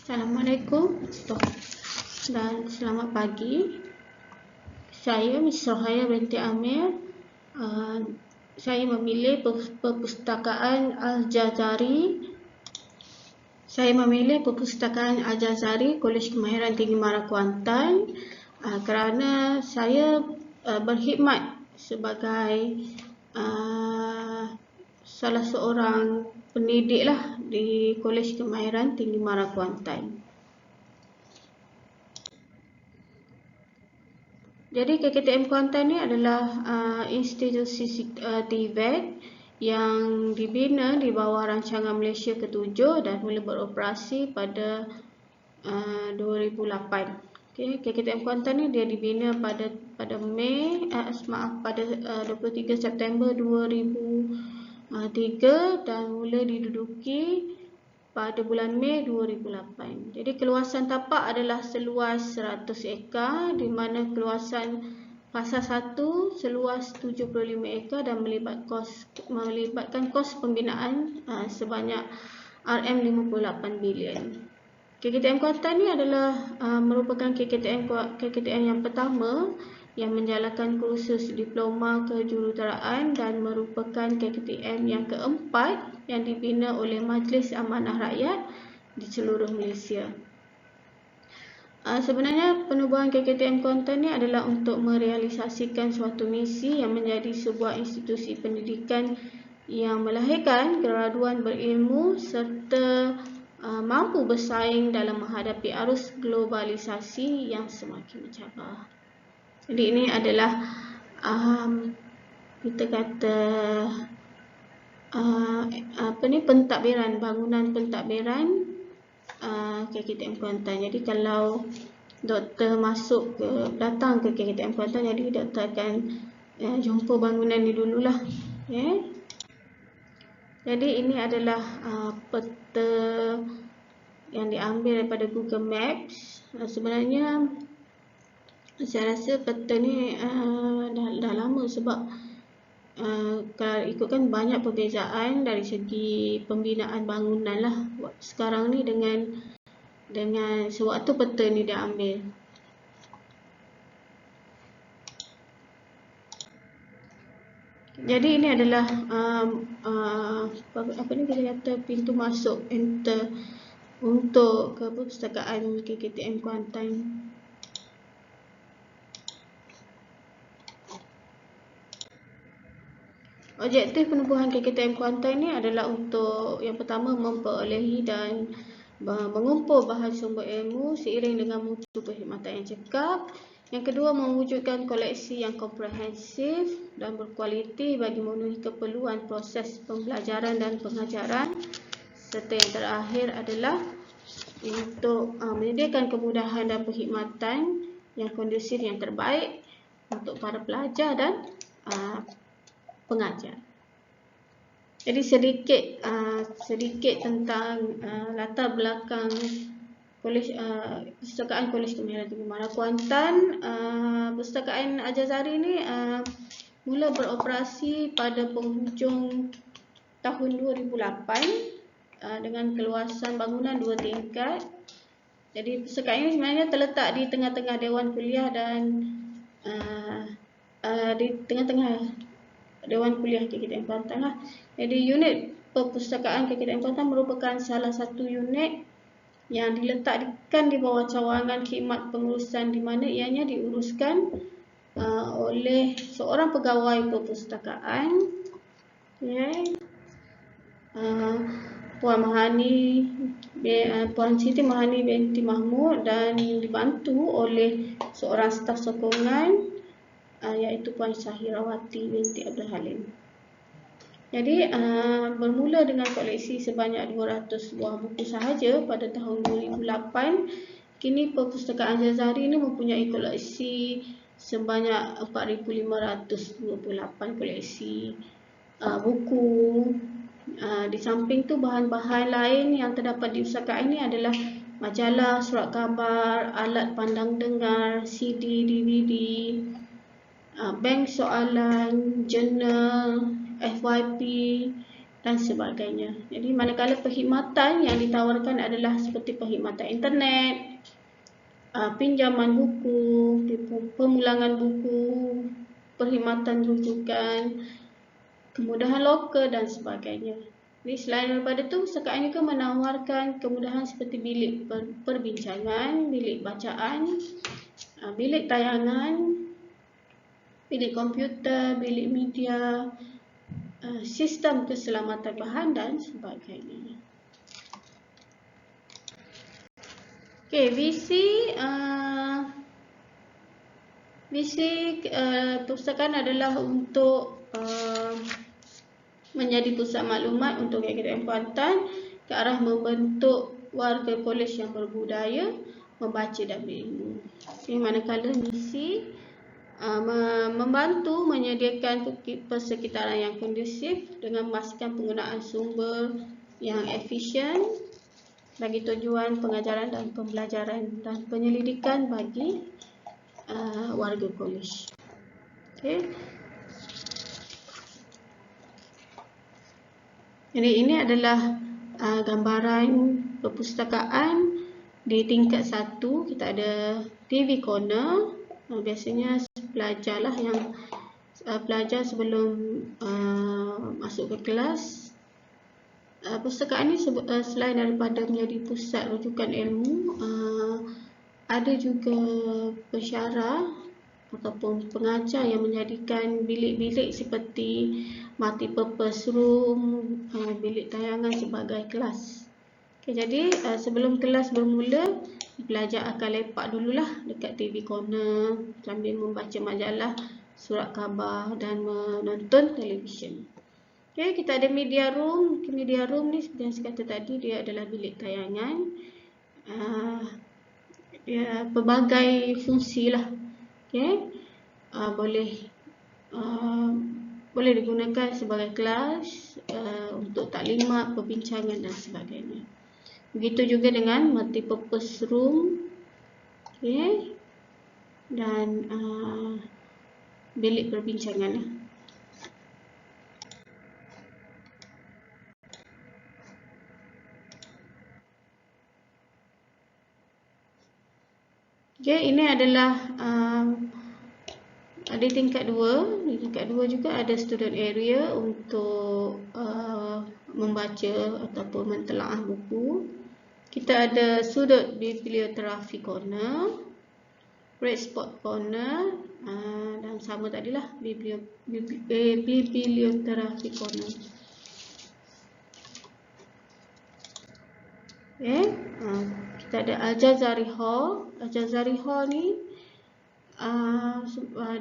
Assalamualaikum dan selamat pagi. Saya Miss Rohaya binti Amir. Saya memilih perpustakaan Al-Jazari. Kolej Kemahiran Tinggi Mara Kuantan kerana saya berkhidmat sebagai salah seorang pendidik di Kolej Kemahiran Tinggi Mara Kuantan. Jadi KKTM Kuantan ni adalah institusi TVET yang dibina di bawah rancangan Malaysia ke-7 dan mula beroperasi pada 2008. KKTM Kuantan ni dia dibina pada 23 September 2003 dan mula diduduki pada bulan Mei 2008. Jadi keluasan tapak adalah seluas 100 ekar di mana keluasan fasa 1 seluas 75 ekar dan melibatkan kos pembinaan sebanyak RM58 bilion. KKTM Kuantan ni adalah merupakan KKTM yang pertama yang menjalankan kursus diploma kejuruteraan dan merupakan KKTM yang keempat yang dibina oleh Majlis Amanah Rakyat di seluruh Malaysia. Sebenarnya penubuhan KKTM Kuantan ni adalah untuk merealisasikan suatu misi yang menjadi sebuah institusi pendidikan yang melahirkan graduan berilmu serta mampu bersaing dalam menghadapi arus globalisasi yang semakin mencabar. Jadi ini adalah kita kata pentadbiran, bangunan pentadbiran KKTM Kuantan. Jadi kalau doktor datang ke KKTM Kuantan, jadi doktor akan jumpa bangunan ni dululah. Jadi ini adalah peta yang diambil daripada Google Maps. Sebenarnya saya rasa peta ni dah lama sebab kalau ikutkan banyak perbezaan dari segi pembinaan bangunan lah sekarang ni dengan sewaktu peta ni diambil. Jadi ini adalah kita kata pintu masuk enter untuk ke perpustakaan KKTM Kuantan. Objektif penubuhan KKTM Kuantan ini adalah untuk yang pertama memperolehi dan mengumpul bahan sumber ilmu seiring dengan mutu perkhidmatan yang cekap. Yang kedua, mewujudkan koleksi yang komprehensif dan berkualiti bagi memenuhi keperluan proses pembelajaran dan pengajaran. Serta yang terakhir adalah untuk menyediakan kemudahan dan perkhidmatan yang kondusif yang terbaik untuk para pelajar dan pengajar. Jadi sedikit tentang latar belakang perpustakaan Kolej Kemahiran Tinggi Mara Kuantan. Perpustakaan Al-Jazari ni mula beroperasi pada penghujung tahun 2008 dengan keluasan bangunan 2 tingkat. Jadi perpustakaan ini sebenarnya terletak di tengah-tengah Dewan Kuliah dan di tengah-tengah Dewan Kuliah KKTM Kuantan lah. Jadi unit perpustakaan KKTM Kuantan merupakan salah satu unit yang diletakkan di bawah cawangan khidmat pengurusan di mana ianya diuruskan oleh seorang pegawai perpustakaan, Puan Siti Mahani binti Mahmud, dan dibantu oleh seorang staf sokongan iaitu Puan Syahirawati binti Abdul Halim. Jadi bermula dengan koleksi sebanyak 200 buah buku sahaja pada tahun 2008. Kini perpustakaan Al-Jazari ini mempunyai koleksi sebanyak 4,528 koleksi buku. Di samping tu bahan-bahan lain yang terdapat di perpustakaan ini adalah majalah, surat khabar, alat pandang dengar, CD, DVD, bank soalan, jurnal, FYP, dan sebagainya. Jadi manakala perkhidmatan yang ditawarkan adalah seperti perkhidmatan internet, pinjaman buku, pemulangan buku, perkhidmatan rujukan, kemudahan lokal dan sebagainya. Jadi selain daripada itu, pustakaan juga menawarkan kemudahan seperti bilik perbincangan, bilik bacaan, bilik tayangan, bilik komputer, bilik media, sistem keselamatan bahan dan sebagainya. Okey, visi perpustakaan adalah untuk menjadi pusat maklumat untuk KKTM Kuantan ke arah membentuk warga kolej yang berbudaya, membaca dan berilmu. Okay, manakala misi membantu menyediakan persekitaran yang kondusif dengan memastikan penggunaan sumber yang efisien bagi tujuan pengajaran dan pembelajaran dan penyelidikan bagi warga kolej. Okay. Jadi ini adalah gambaran perpustakaan di tingkat 1. Kita ada TV corner. Biasanya pelajar lah yang pelajar sebelum masuk ke kelas. Perpustakaan ini selain daripada menjadi pusat rujukan ilmu, ada juga pensyarah ataupun pengajar yang menjadikan bilik-bilik seperti multi-purpose room, bilik tayangan sebagai kelas. Okay, jadi sebelum kelas bermula, pelajar akan lepak dululah dekat TV corner sambil membaca majalah, surat khabar dan menonton televisyen. Okay, kita ada media room. Media room ni seperti yang saya kata tadi, dia adalah bilik tayangan. Dia pelbagai fungsi lah. Okay. Boleh digunakan sebagai kelas, untuk taklimat, perbincangan dan sebagainya. Begitu juga dengan multi-purpose room, okay, dan bilik perbincangan. Okay, ini adalah di tingkat 2. Di tingkat 2 juga ada student area untuk membaca ataupun mentelaah buku. Kita ada sudut biblioterafi corner, red spot corner, dan sama tadilah biblioterafi corner. Okay. Kita ada Al-Jazari Hall. Al-Jazari Hall ni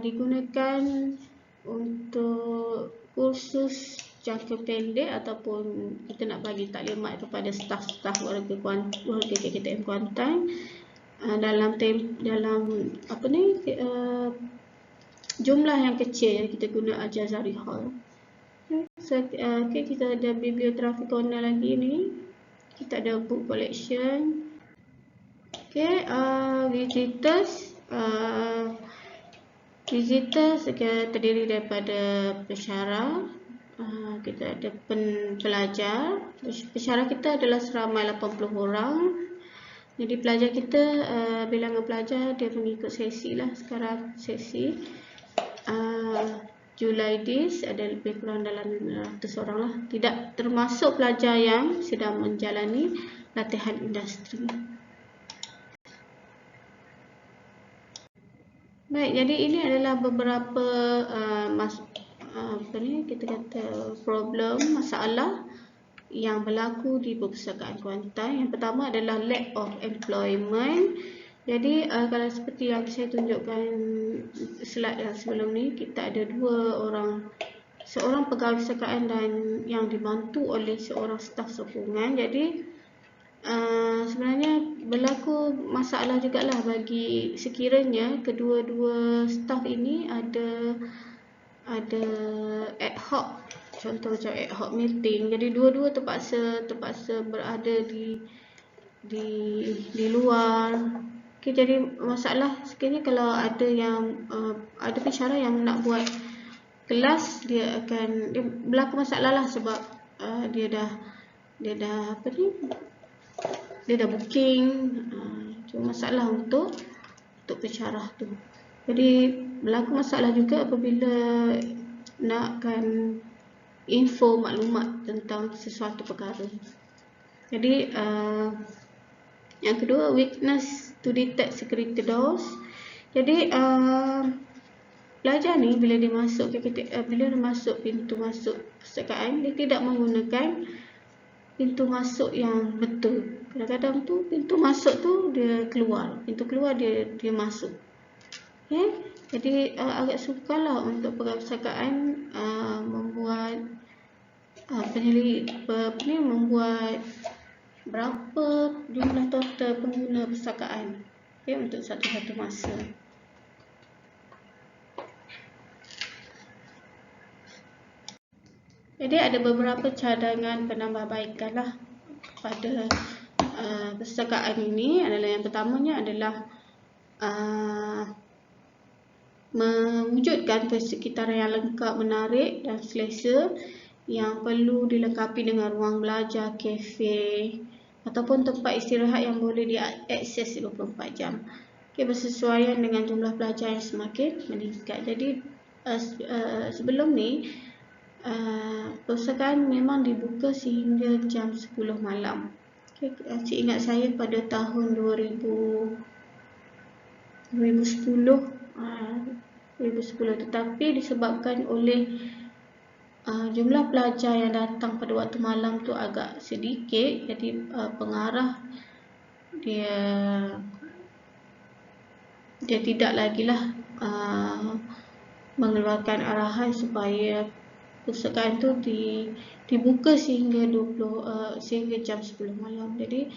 digunakan untuk kursus jangka pendek ataupun kita nak bagi taklimat kepada staf-staf warga KKTM Kuantan dalam jumlah yang kecil yang kita guna Al-Jazari Hall. Okay, kita ada biblioterafi corner lagi ni. Kita ada book collection. Okay, visitors terdiri daripada pensyarah. Kita ada pelajar. Pensyarah kita adalah seramai 80 orang. Jadi pelajar kita, bilangan pelajar dia mengikut sesi lah. Sekarang sesi Julai this ada lebih kurang dalam 100 orang lah. Tidak termasuk pelajar yang sedang menjalani latihan industri. Baik, jadi ini adalah beberapa kita kata problem, masalah yang berlaku di perpustakaan Kuantan. Yang pertama adalah lack of employment. Jadi kalau seperti yang saya tunjukkan slide yang sebelum ni, kita ada seorang pegawai perpustakaan dan yang dibantu oleh seorang staf sokongan. Jadi sebenarnya berlaku masalah jugalah bagi sekiranya kedua-dua staf ini ada ad hoc, contoh macam ad hoc meeting. Jadi dua-dua terpaksa berada di luar. Okay, jadi masalah sekiranya kalau ada ada pensyarah yang nak buat kelas, dia berlaku masalah lah sebab dia dah apa ni, dia dah booking. Cuma masalah untuk pensyarah tu. Jadi berlaku masalah juga apabila nakkan info maklumat tentang sesuatu perkara. Jadi yang kedua, weakness to detect security doors. Jadi pelajar ni bila dia masuk bila dia masuk pintu masuk perpustakaan, dia tidak menggunakan pintu masuk yang betul. Kadang-kadang tu pintu masuk tu dia keluar, pintu keluar dia masuk. Okay? Jadi agak sukarlah untuk perpustakaan membuat membuat berapa jumlah total pengguna perpustakaan, okay, untuk satu-satu masa. Jadi ada beberapa cadangan penambahbaikan lah pada perpustakaan ini. Adalah yang pertamanya adalah mewujudkan persekitaran yang lengkap, menarik dan selesa, yang perlu dilengkapi dengan ruang belajar, kafe ataupun tempat istirahat yang boleh diakses 24 jam. Okay, bersesuaian dengan jumlah pelajar yang semakin meningkat. Jadi sebelum ni perpustakaan memang dibuka sehingga jam 10 malam. Okay, ingat saya pada tahun 2010, tetapi disebabkan oleh jumlah pelajar yang datang pada waktu malam tu agak sedikit, jadi pengarah dia tidak lagi lah mengeluarkan arahan supaya perpustakaan tu dibuka sehingga jam 10 malam. Jadi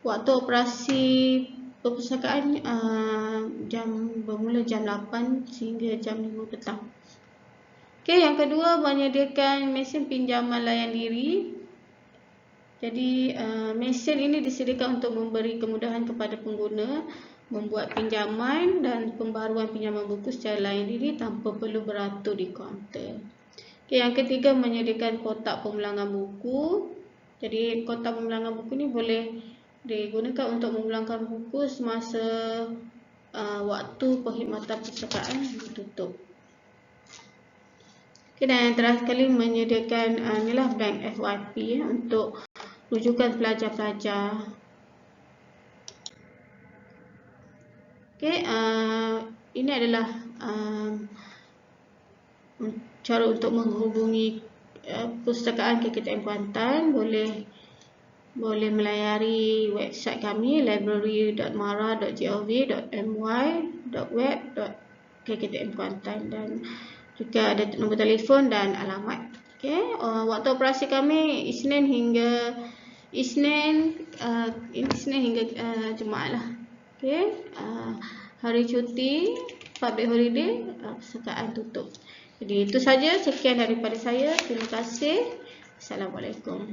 waktu operasi perpustakaan bermula jam 8 sehingga jam 5 petang. Okay, yang kedua, menyediakan mesin pinjaman layan diri. Jadi mesin ini disediakan untuk memberi kemudahan kepada pengguna membuat pinjaman dan pembaruan pinjaman buku secara layan diri tanpa perlu beratur di kaunter. Okay, yang ketiga, menyediakan kotak pemulangan buku. Jadi kotak pemulangan buku ni boleh digunakan untuk memulangkan buku semasa waktu perkhidmatan perpustakaan ditutup. Okay, dan yang terakhir kali, menyediakan bank FYP untuk rujukan pelajar-pelajar. Okay, ini adalah cara untuk menghubungi perpustakaan KKTM Kuantan. Boleh melayari website kami library.mara.gov.my.web.KKTM Kuantan, dan juga ada nombor telefon dan alamat. Okay, waktu operasi kami Isnin hingga Jumaat lah. Okay, hari cuti, public holiday, perpustakaan tutup. Jadi itu saja, sekian daripada saya. Terima kasih. Assalamualaikum.